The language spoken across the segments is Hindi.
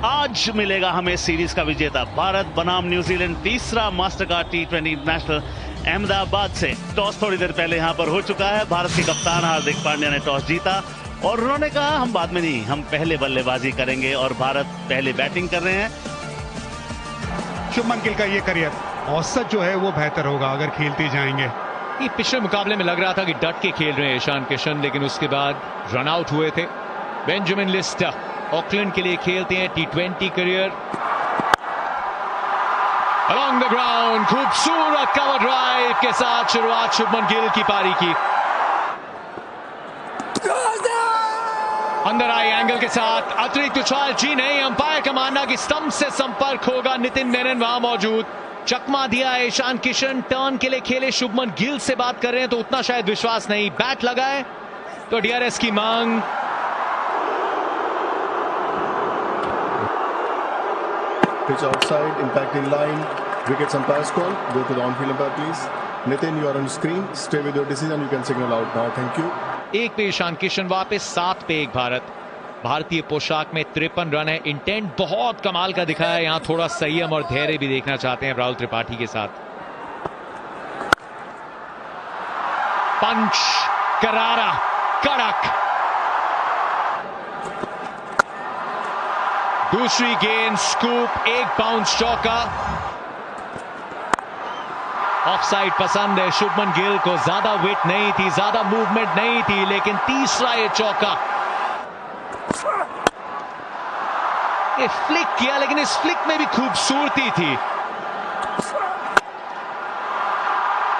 आज मिलेगा हमें सीरीज का विजेता। भारत बनाम न्यूजीलैंड तीसरा मास्टरकार्ड T20 इंटरनेशनल अहमदाबाद से। टॉस थोड़ी देर पहले यहां पर हो चुका है। भारत के कप्तान हार्दिक पांड्या ने टॉस जीता और उन्होंने कहा हम बाद में नहीं, हम पहले बल्लेबाजी करेंगे और भारत पहले बैटिंग कर रहे हैं। शुभमन गिल का ये करियर औसत जो है वो बेहतर होगा अगर खेलते जाएंगे। ये पिछले मुकाबले में लग रहा था कि डट के खेल रहे हैं ईशान किशन, लेकिन उसके बाद रन आउट हुए थे। बेंजामिन लिस्टर ऑकलैंड के लिए खेलते हैं T20 career. Along the ground खूबसूरत कवर ड्राइव के साथ शुरुआत शुभमन गिल की पारी की। अंदर आई एंगल के साथ अतिरिक्त उछाल जी नहीं, अंपायर का मानना कि स्टंप से संपर्क होगा। नितिन मेनन वहां मौजूद, चकमा दिया है ईशान किशन। टर्न के लिए खेले, शुभमन गिल से बात कर रहे हैं तो उतना शायद विश्वास नहीं। बैट लगाए तो DRS की मांग। Pitch outside, impacting line. Wickets umpire's call. Go to the on-field umpire, please. Nitin, you are on screen. Stay with your decision. You can signal out now. Thank you. एक पे ईशान किशन वापस, 7 पे 1 भारत। भारतीय पोशाक में 53 रन है। इंटेंट बहुत कमाल का दिखाया है। यहां थोड़ा संयम और धैर्य भी देखना चाहते हैं राहुल त्रिपाठी के साथ। पंच करारा कड़क, दूसरी गेंद स्कूप, एक बाउंस चौका। ऑफसाइड पसंद है शुभमन गिल को, ज्यादा वेट नहीं थी, ज्यादा मूवमेंट नहीं थी, लेकिन तीसरा ये चौका। ये फ्लिक किया, लेकिन इस फ्लिक में भी खूबसूरती थी।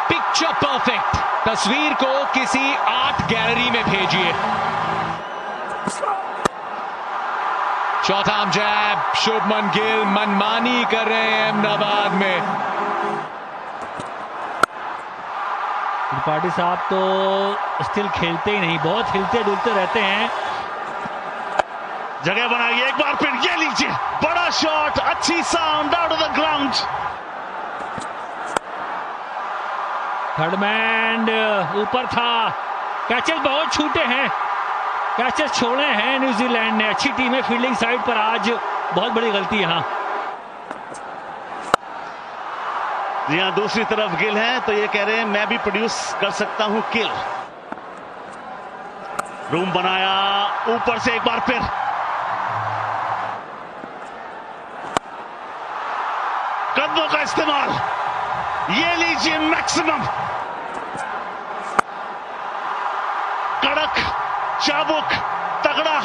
Picture perfect. तस्वीर को किसी आर्ट गैलरी में भेजिए। चौथा जैब, शुभमन गिल मनमानी कर रहे हैं अहमदाबाद में। त्रिपाठी साहब तो स्टिल खेलते ही नहीं, बहुत हिलते डुलते रहते हैं। जगह बनाइए एक बार फिर, ये लीजिए बड़ा शॉट, अच्छी sound out of the ground. Third man ऊपर था। कैचेस बहुत छूटे हैं, कैचेस छोड़े हैं न्यूजीलैंड ने। अच्छी टीम है फील्डिंग साइड पर, आज बहुत बड़ी गलती यहां। जी हाँ, दूसरी तरफ गिल है तो ये कह रहे हैं मैं भी प्रोड्यूस कर सकता हूं किल। रूम बनाया ऊपर से एक बार फिर, कदमों का इस्तेमाल, ये लीजिए मैक्सिमम। कड़क, चाबुक, तगड़ा,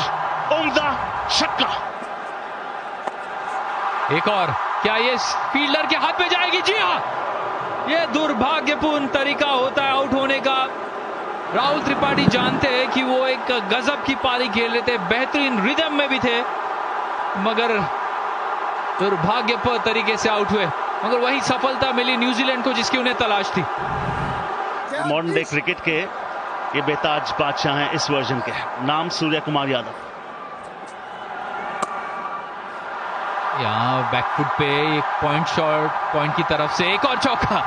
उम्दा छक्का। एक और, क्या ये फील्डर के हाथ में जाएगी? जी हाँ, ये दुर्भाग्यपूर्ण तरीका होता है आउट होने का। राहुल त्रिपाठी जानते हैं कि वो एक गजब की पारी खेल रहे थे, बेहतरीन रिदम में भी थे, मगर दुर्भाग्यपूर्ण तरीके से आउट हुए। मगर वही सफलता मिली न्यूजीलैंड को जिसकी उन्हें तलाश थी। मॉडर्न डे क्रिकेट के ये बेताज बादशाह हैं इस वर्जन के। नाम सूर्य कुमार यादव। यहाँ बैकफुट पे एक पॉइंट शॉट, पॉइंट की तरफ से एक और चौका।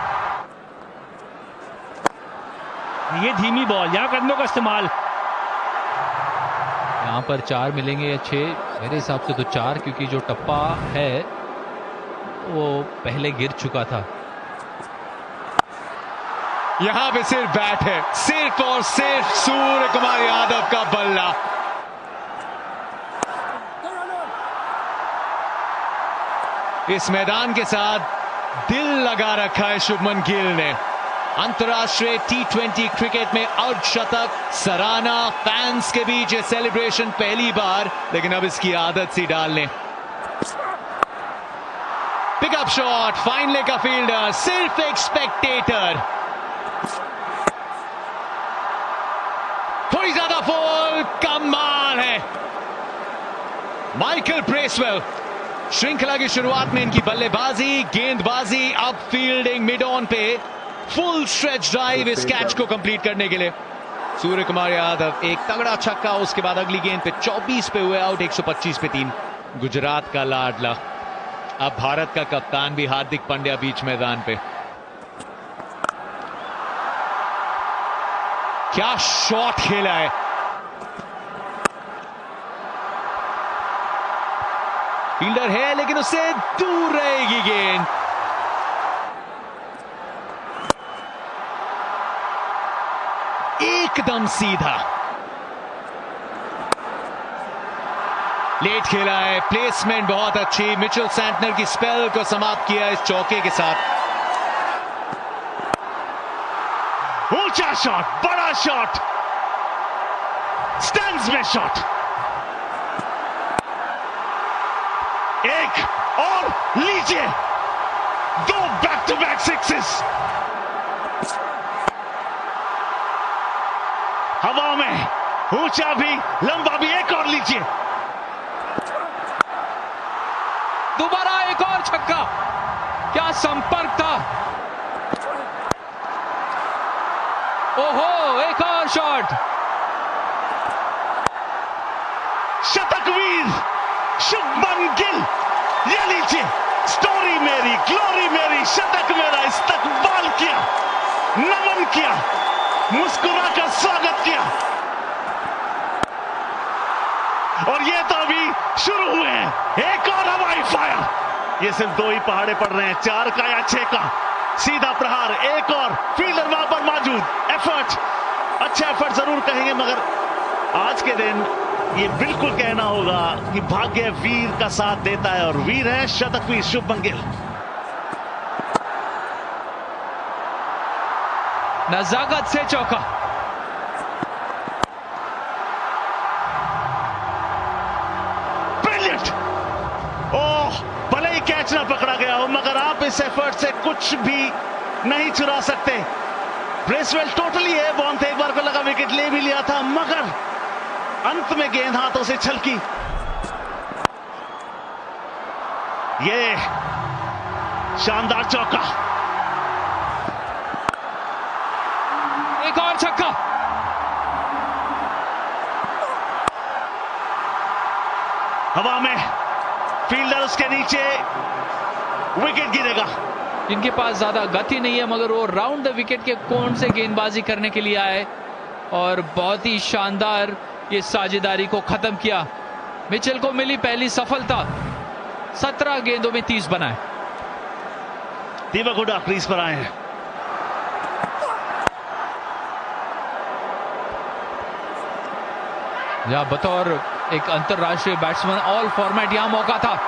ये धीमी बॉल, यहाँ कदमों का इस्तेमाल। यहाँ पर 4 मिलेंगे या 6, मेरे हिसाब से तो 4, क्योंकि जो टप्पा है वो पहले गिर चुका था। यहां पे सिर्फ बैट है, सिर्फ और सिर्फ सूर्य कुमार यादव का बल्ला। इस मैदान के साथ दिल लगा रखा है शुभमन गिल ने। अंतर्राष्ट्रीय T20 क्रिकेट में अर्धशतक, सराहना, फैंस के बीच ये सेलिब्रेशन पहली बार, लेकिन अब इसकी आदत सी डाल लें। पिकअप शॉट, फाइनले का फील्डर, सिर्फ एक स्पेक्टेटर। थोड़ी ज्यादा फॉल, कमाल है। Michael Bracewell. श्रृंखला की शुरुआत में इनकी बल्लेबाजी, गेंदबाजी, अब फील्डिंग, मिड ऑन पे फुल स्ट्रेच ड्राइव इस कैच को कंप्लीट करने के लिए। सूर्य कुमार यादव एक तगड़ा छक्का, उसके बाद अगली गेंद पे 24 पे हुए आउट, 125 पे 3। गुजरात का लाडला, अब भारत का कप्तान भी हार्दिक पांड्या बीच मैदान पे। क्या शॉट खेला है। फील्डर है लेकिन उससे दूर रहेगी गेंद। एकदम सीधा, लेट खेला है, प्लेसमेंट बहुत अच्छी। मिचेल सैंटनर की स्पेल को समाप्त किया इस चौके के साथ। ऊंचा शॉट, बड़ा शॉट, स्टैंड्स में शॉट, एक और लीजिए, 2 बैक टू बैक सिक्सेस। हवा में ऊंचा भी लंबा भी, एक और लीजिए, दोबारा एक और छक्का। क्या संपर्क था। ओहो, एक और शॉट। शतकवीर शुभमन गिल, ये लीजिए, स्टोरी मेरी, ग्लोरी मेरी, शतक मेरा, इस्तकबाल किया, नमन किया, मुस्कुराकर स्वागत किया। और ये तो अभी शुरू हुए हैं, एक और हवाई फायर। ये सिर्फ 2 ही पहाड़े पड़ रहे हैं, 4 का या 6 का। सीधा प्रहार, एक और, फील्डर वहां पर मौजूद। एफर्ट, अच्छा एफर्ट जरूर कहेंगे, मगर आज के दिन ये बिल्कुल कहना होगा कि भाग्य वीर का साथ देता है, और वीर है शतकवीर शुभमन गिल। नजाकत से चौका। ब्रिलियंट। ओह, भले ही कैच ना पकड़ा गया हो, मगर आप इस एफर्ट से कुछ भी नहीं चुरा सकते। ब्रेसवेल टोटली है बॉन थे, एक बार को लगा विकेट ले भी लिया था, मगर अंत में गेंद हाथों से छलकी। ये शानदार चौका, एक और छक्का। हवा में, फील्डर उसके नीचे, विकेट गिरेगा। इनके पास ज्यादा गति नहीं है, मगर वो राउंड द विकेट के कोण से गेंदबाजी करने के लिए आए और बहुत ही शानदार ये साझेदारी को खत्म किया। मिचेल को मिली पहली सफलता, 17 गेंदों में 30 बनाए। दीपक हुडा क्रीज पर आए हैं। या बतौर एक अंतरराष्ट्रीय बैट्समैन ऑल फॉर्मेट यहां मौका था,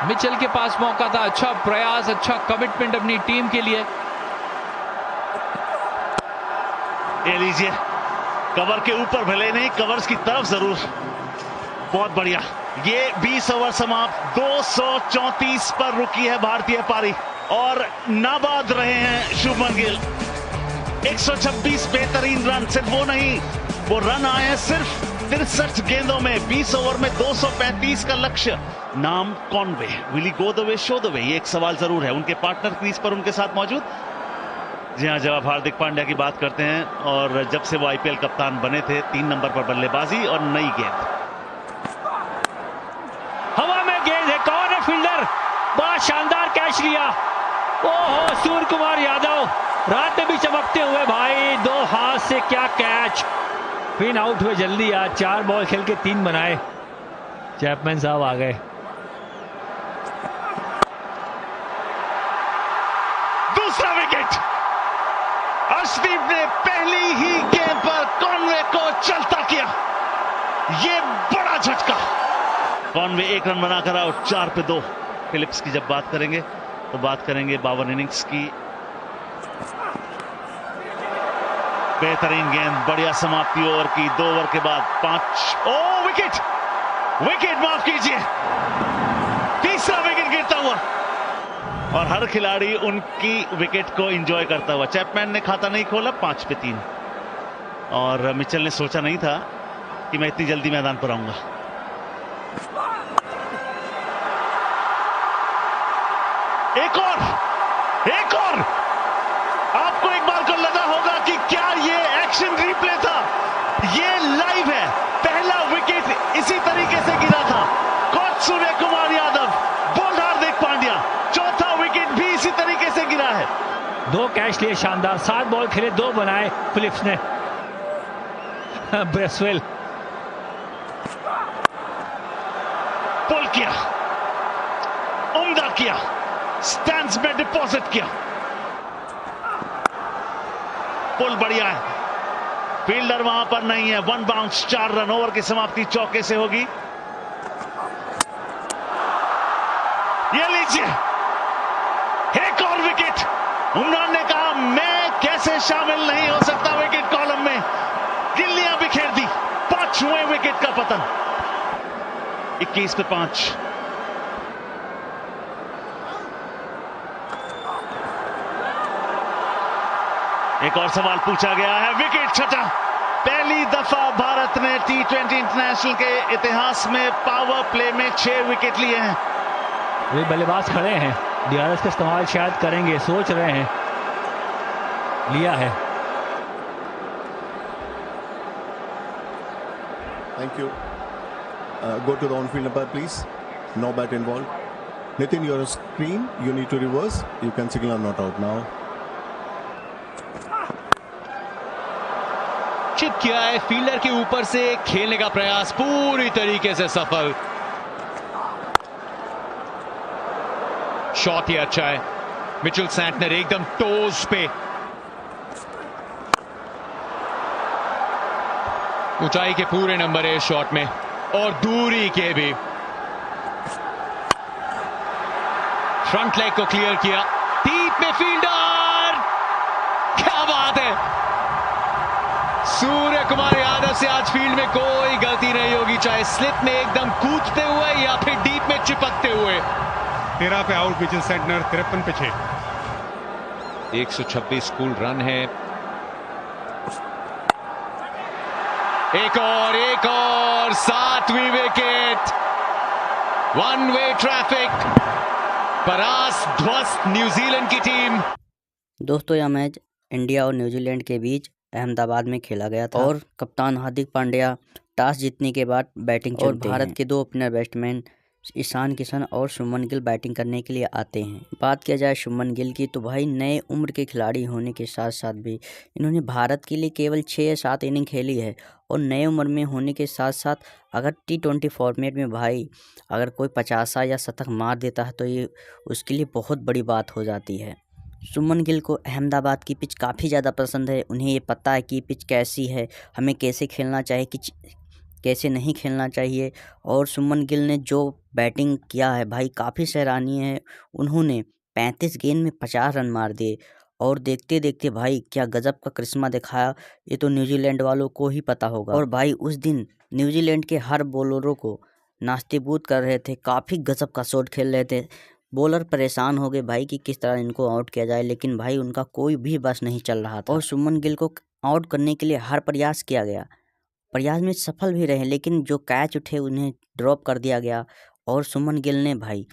मिचेल के पास मौका था। अच्छा प्रयास, अच्छा कमिटमेंट अपनी टीम के लिए। ये लीजिए, कवर के ऊपर भले नहीं, कवर्स की तरफ जरूर। बहुत बढ़िया। ये 20 ओवर समाप्त, 234 पर रुकी है भारतीय पारी और नाबाद रहे हैं शुभमन गिल। 126 बेहतरीन रन, सिर्फ वो नहीं, वो रन आए हैं सिर्फ 63 गेंदों में, 20 ओवर में 235 का लक्ष्य। नाम Conway, will he go the way show the way, ये एक सवाल जरूर है। उनके पार्टनर क्रीज पर उनके साथ मौजूद। जी हाँ, जब आप हार्दिक पांड्या की बात करते हैं, और जब से वो आईपीएल कप्तान बने थे, 3 नंबर पर बल्लेबाजी और नई गेंद। हवा में गेंद है, कौन है फील्डर, बड़ा शानदार कैच लिया। ओहो, सूर्य कुमार यादव रात में भी चमकते हुए भाई, 2 हाथ से क्या कैच। फिर आउट हुए जल्दी यार, 4 बॉल खेल के 3 बनाए। चैपमैन साहब आ गए। दूसरा विकेट, अर्शदीप ने पहली ही गेंद पर कॉनवे को चलता किया। ये बड़ा झटका। कॉनवे 1 रन बनाकर आउट, 4 पे 2। फिलिप्स की जब बात करेंगे तो बात करेंगे 52 इनिंग्स की। बेहतरीन गेंद, बढ़िया समाप्ति ओवर की। 2 ओवर के बाद 5। ओ विकेट, विकेट माफ कीजिए, तीसरा विकेट गिरता हुआ, और हर खिलाड़ी उनकी विकेट को एंजॉय करता हुआ। चैपमैन ने खाता नहीं खोला, 5 पे 3, और मिचेल ने सोचा नहीं था कि मैं इतनी जल्दी मैदान पर आऊंगा। एक और। आपको एक बार को लगा होगा कि क्या ये एक्शन रिप्ले था, ये लाइव है। पहला विकेट इसी तरीके से गिरा था, कोच सूर्य कुमार यादव, बोल्ड हार्दिक पांड्या। चौथा विकेट भी इसी तरीके से गिरा है। 2 कैच लिए शानदार, 7 बॉल खेले, 2 बनाए फिलिप्स ने। ब्रेसवेल पुल किया, उम्दा किया, स्टैंड्स में डिपॉजिट किया, पुल बढ़िया है, फील्डर वहां पर नहीं है। 1 बाउंस, 4 रन। ओवर की समाप्ति चौके से होगी। ये लीजिए एक और विकेट। उमरान ने कहा मैं कैसे शामिल नहीं हो सकता विकेट कॉलम में, गिल्लियां बिखेर दी। 5वें विकेट का पतन। 21 पे 5। एक और सवाल पूछा गया है, विकेट छठा। पहली दफा भारत ने T20 इंटरनेशनल के इतिहास में पावर प्ले में 6 विकेट लिए हैं। वे बल्लेबाज खड़े हैं, DRS का इस्तेमाल शायद करेंगे, सोच रहे हैं। लिया है। Thank you. Go to the on-field umpire, please. No bat involved. Nitin, you're on screen. You need to reverse. You can signal not out now. Chip किया है, फील्डर के ऊपर से खेलने का प्रयास पूरी तरीके से सफल। शॉट ही अच्छा है। मिचेल सैंटनर एकदम टोज पे, ऊंचाई के पूरे नंबर है इस शॉट में और दूरी के भी। फ्रंट लेग को क्लियर किया, डीप में फील्डर, क्या बात है। सूर्य कुमार यादव से आज फील्ड में कोई गलती नहीं होगी, चाहे स्लिप में एकदम कूदते हुए या फिर डीप में चिपकते हुए। 13 पे आउट मिचेल सैंटनर, 53 पे 6। 126 कुल रन है। एक और 7वीं विकेट। 1 वे ट्रैफिक, परास्त ध्वस्त न्यूजीलैंड की टीम। दोस्तों यह मैच इंडिया और न्यूजीलैंड के बीच अहमदाबाद में खेला गया था और कप्तान हार्दिक पांड्या टॉस जीतने के बाद बैटिंग और भारत के 2 ओपनर बैट्समैन ईशान किशन और शुभमन गिल बैटिंग करने के लिए आते हैं। बात किया जाए शुभमन गिल की तो भाई नए उम्र के खिलाड़ी होने के साथ साथ भी इन्होंने भारत के लिए केवल 6 या 7 इनिंग खेली है और नए उम्र में होने के साथ साथ अगर T20 फॉर्मेट में भाई अगर कोई 50 या शतक मार देता है तो ये उसके लिए बहुत बड़ी बात हो जाती है। शुभमन गिल को अहमदाबाद की पिच काफ़ी ज़्यादा पसंद है, उन्हें ये पता है कि पिच कैसी है, हमें कैसे खेलना चाहिए कि कैसे नहीं खेलना चाहिए। और शुभमन गिल ने जो बैटिंग किया है भाई काफ़ी सराहनीय है। उन्होंने 35 गेंद में 50 रन मार दिए और देखते देखते भाई क्या गजब का करिश्मा दिखाया, ये तो न्यूजीलैंड वालों को ही पता होगा। और भाई उस दिन न्यूजीलैंड के हर बॉलरों को नास्तेबूद कर रहे थे, काफ़ी गजब का शॉट खेल रहे थे। बॉलर परेशान हो गए भाई कि किस तरह इनको आउट किया जाए, लेकिन भाई उनका कोई भी बस नहीं चल रहा था और शुभमन गिल को आउट करने के लिए हर प्रयास किया गया। प्रयास में सफल भी रहे, लेकिन जो कैच उठे उन्हें ड्रॉप कर दिया गया और शुभमन गिल ने भाई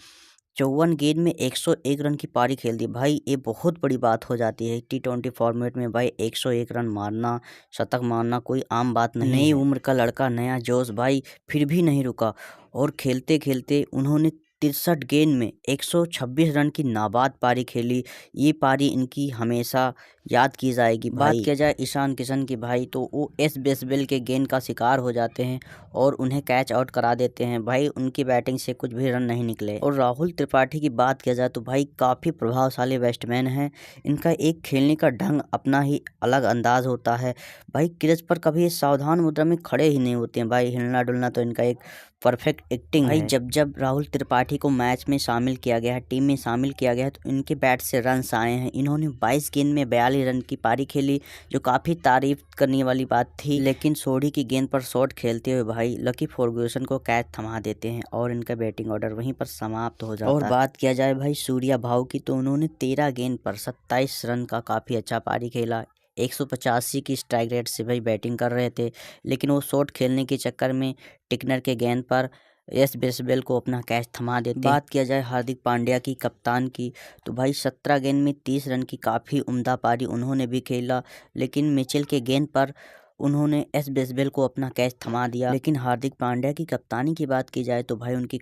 54 गेंद में 101 रन की पारी खेल दी। भाई ये बहुत बड़ी बात हो जाती है T20 फॉर्मेट में भाई 101 रन मारना, शतक मारना कोई आम बात नहीं। नई उम्र का लड़का, नया जोश भाई, फिर भी नहीं रुका और खेलते खेलते उन्होंने 63 गेंद में 126 रन की नाबाद पारी खेली। ये पारी इनकी हमेशा याद की जाएगी। बात किया जाए ईशान किशन की भाई तो वो एस बेसबेल के गेंद का शिकार हो जाते हैं और उन्हें कैच आउट करा देते हैं। भाई उनकी बैटिंग से कुछ भी रन नहीं निकले। और राहुल त्रिपाठी की बात किया जाए तो भाई काफ़ी प्रभावशाली बैट्समैन हैं। इनका एक खेलने का ढंग अपना ही अलग अंदाज होता है। भाई क्रीज पर कभी सावधान मुद्रा में खड़े ही नहीं होते हैं, भाई हिलना डुलना तो इनका एक परफेक्ट एक्टिंग है। जब जब राहुल त्रिपाठी को मैच में शामिल किया गया है, टीम में शामिल किया गया है तो इनके बैट से रन्स आए हैं। इन्होंने 22 गेंद में 42 रन की पारी खेली, जो काफ़ी तारीफ करने वाली बात थी। लेकिन सोढ़ी की गेंद पर शॉट खेलते हुए भाई लकी फर्गुसन को कैच थमा देते हैं और इनका बैटिंग ऑर्डर वहीं पर समाप्त हो जाता है। और बात किया जाए भाई सूर्या भाऊ की तो उन्होंने 13 गेंद पर 27 रन का काफ़ी अच्छा पारी खेला। 185 की स्ट्राइक रेट से भाई बैटिंग कर रहे थे, लेकिन वो शॉट खेलने के चक्कर में टिकनर के गेंद पर एस बेसबेल को अपना कैच थमा देते। बात किया जाए हार्दिक पांड्या की, कप्तान की, तो भाई 17 गेंद में 30 रन की काफ़ी उम्दा पारी उन्होंने भी खेला, लेकिन मिचेल के गेंद पर उन्होंने एस बेसबेल को अपना कैच थमा दिया। लेकिन हार्दिक पांड्या की कप्तानी की बात की जाए तो भाई उनकी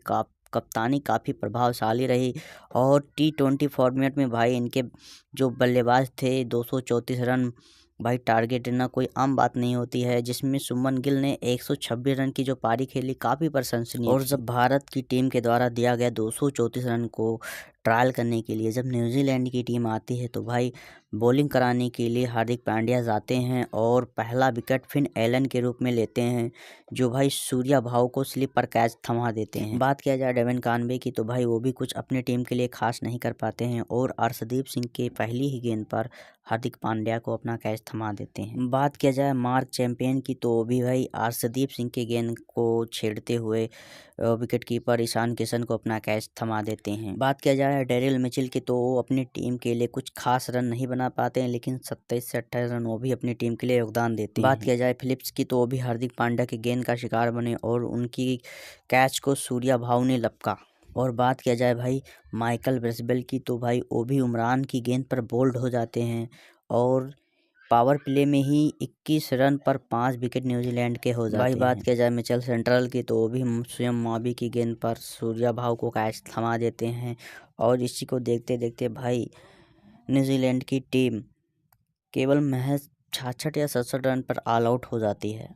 कप्तानी काफ़ी प्रभावशाली रही और T20 फॉर्मेट में भाई इनके जो बल्लेबाज थे 234 रन भाई टारगेट लेना कोई आम बात नहीं होती है, जिसमें शुभमन गिल ने 126 रन की जो पारी खेली काफ़ी प्रशंसनीय। और जब भारत की टीम के द्वारा दिया गया 234 रन को ट्रायल करने के लिए जब न्यूजीलैंड की टीम आती है तो भाई बॉलिंग कराने के लिए हार्दिक पांड्या जाते हैं और पहला विकेट फिन एलन के रूप में लेते हैं, जो भाई सूर्या भाव को स्लिप पर कैच थमा देते हैं। बात किया जाए डेविन कानवे की तो भाई वो भी कुछ अपनी टीम के लिए खास नहीं कर पाते हैं और अर्शदीप सिंह के पहली ही गेंद पर हार्दिक पांड्या को अपना कैच थमा देते हैं। बात किया जाए मार्क चैंपियन की तो भी भाई अर्शदीप सिंह के गेंद को छेड़ते हुए विकेट कीपर ईशान किशन को अपना कैच थमा देते हैं। बात किया जाए डेरिल मिचेल की तो वो अपनी टीम के लिए कुछ खास रन नहीं बना पाते हैं, लेकिन 27 से 28 रन वो भी अपनी टीम के लिए योगदान देते हैं। बात किया जाए फिलिप्स की तो वो भी हार्दिक पांड्या के गेंद का शिकार बने और उनकी कैच को सूर्या भाव ने लपका। और बात किया जाए भाई माइकल ब्रिस्बेल की तो भाई वो भी उमरान की गेंद पर बोल्ड हो जाते हैं और पावर प्ले में ही 21 रन पर 5 विकेट न्यूजीलैंड के हो जाते हैं। भाई बात किया जाए मिचेल सेंट्रल की तो वो भी स्वयं मावी की गेंद पर सूर्या भाव को कैच थमा देते हैं और इसी को देखते देखते भाई न्यूजीलैंड की टीम केवल महज 66 या 67 रन पर ऑल आउट हो जाती है।